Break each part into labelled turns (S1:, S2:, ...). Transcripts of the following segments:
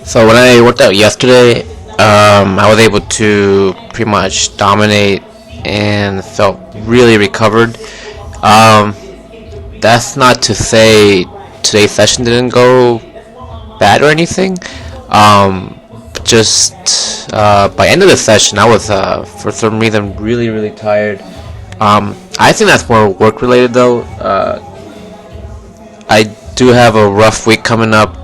S1: So when I worked out yesterday, I was able to pretty much dominate and felt really recovered. Um, that's not to say today's session didn't go bad or anything. Just by end of the session, I was for some reason really tired. I think that's more work related though. I do have a rough week coming up.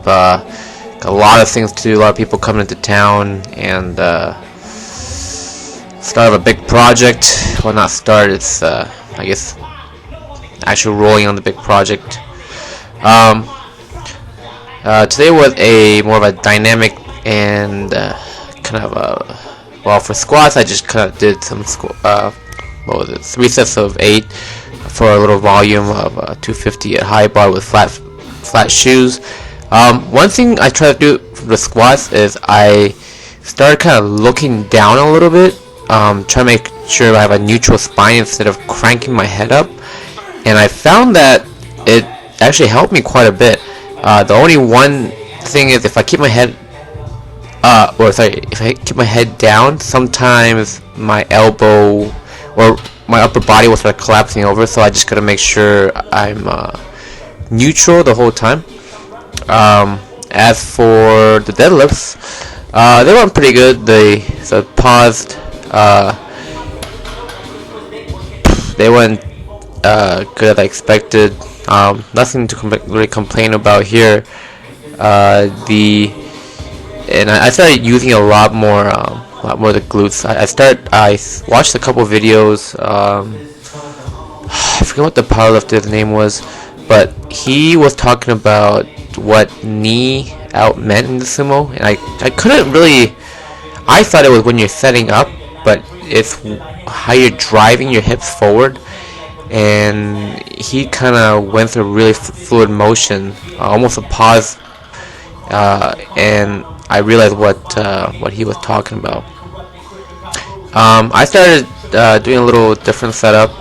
S1: A lot of things to do, a lot of people coming into town, and start of a big project. Well, not start, it's I guess actually rolling on the big project. Today was a more of a dynamic and kind of a, well, for squats I just kind of did some what was it, 3 sets of 8 for a little volume of 250 at high bar with flat shoes. One thing I try to do for the squats is I started kind of looking down a little bit, trying to make sure I have a neutral spine instead of cranking my head up, and I found that it actually helped me quite a bit. The only one thing is if I keep my head if I keep my head down, sometimes my elbow or my upper body will start collapsing over, so I just gotta make sure I'm neutral the whole time. As for the deadlifts, they went pretty good. They paused. They went good as I expected. Nothing to really complain about here. I started using a lot more the glutes. I watched a couple videos. I forget what the powerlifter's name was, but he was talking about what knee out meant in the sumo, and I couldn't really. I thought it was when you're setting up, but it's how you're driving your hips forward. And he kind of went through really fluid motion, almost a pause, and I realized what he was talking about. I started doing a little different setup.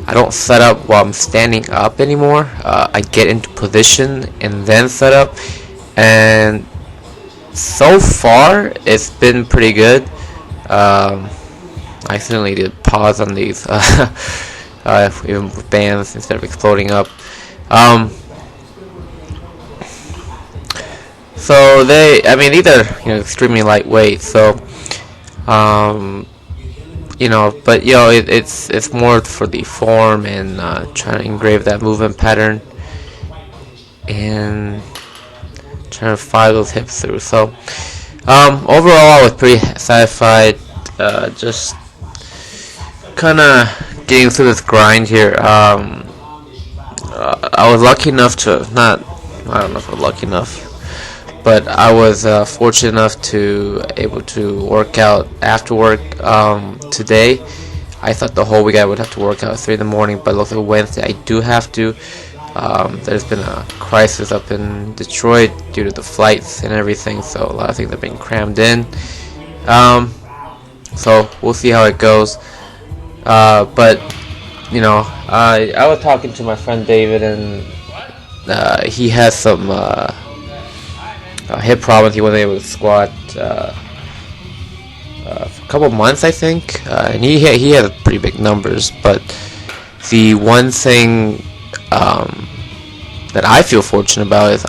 S1: I don't set up while I'm standing up anymore. I get into position and then set up, and so far it's been pretty good. I accidentally did pause on these, even with bands instead of exploding up. So these are extremely lightweight. So but it's more for the form and trying to engrave that movement pattern and trying to fire those hips through. So overall I was pretty satisfied, just kind of getting through this grind here. I was lucky enough to I don't know if I was lucky enough, but I was fortunate enough to able to work out after work today. I thought the whole week I would have to work out at 3 in the morning, but looks like Wednesday I do have to. There's been a crisis up in Detroit due to the flights and everything, so a lot of things have been crammed in. So we'll see how it goes. But I was talking to my friend David, and he has some hip problems. He wasn't able to squat for a couple months, I think, and he had pretty big numbers. But the one thing that I feel fortunate about is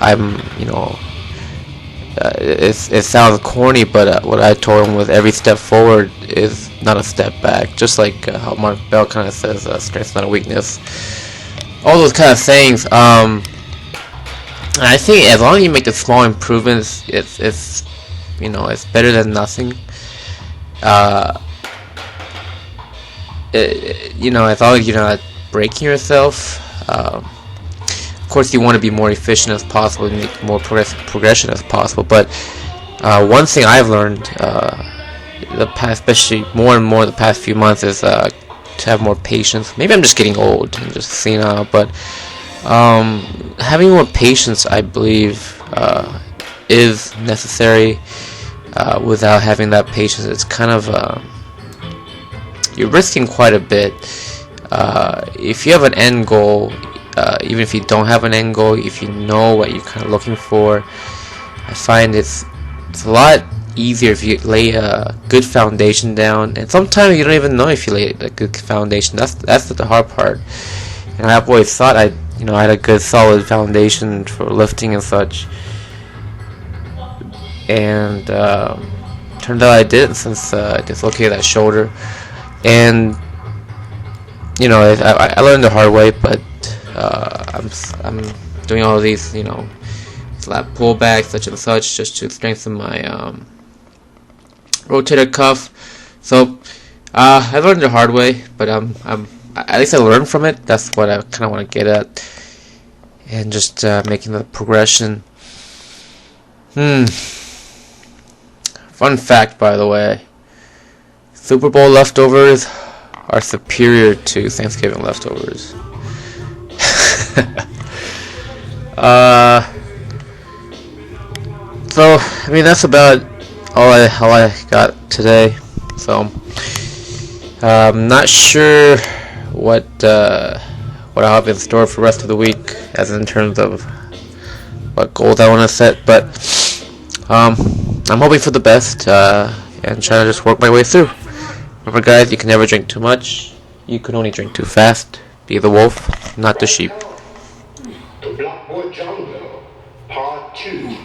S1: it sounds corny, but what I told him was every step forward is not a step back. Just like how Mark Bell kind of says, strength's not a weakness. All those kind of sayings. I think as long as you make the small improvements, it's better than nothing. As long as you're not breaking yourself. Of course, you want to be more efficient as possible and make more progression as possible. But one thing I've learned, especially more and more the past few months, is to have more patience. Maybe I'm just getting old and just senile, but having more patience, I believe, is necessary. Without having that patience, it's kind of you're risking quite a bit. If you have an end goal, even if you don't have an end goal, if you know what you're kind of looking for, I find it's it's a lot easier if you lay a good foundation down, and sometimes you don't even know if you laid a good foundation. That's the hard part. And I've always thought I had a good solid foundation for lifting and such, and turned out I didn't, since I dislocated that shoulder. And I learned the hard way, but I'm doing all of these slap pullbacks such and such just to strengthen my rotator cuff. So I learned the hard way, but at least I learned from it. That's what I kind of want to get at, and just making the progression. Fun fact, by the way, Super Bowl leftovers are superior to Thanksgiving leftovers. So that's about all I got today. So I'm not sure what I have in store for the rest of the week, as in terms of what goals I want to set, but I'm hoping for the best, and trying to just work my way through. Remember, guys, you can never drink too much. You can only drink too fast. Be the wolf, not the sheep.
S2: The Blackboard Jungle, Part 2.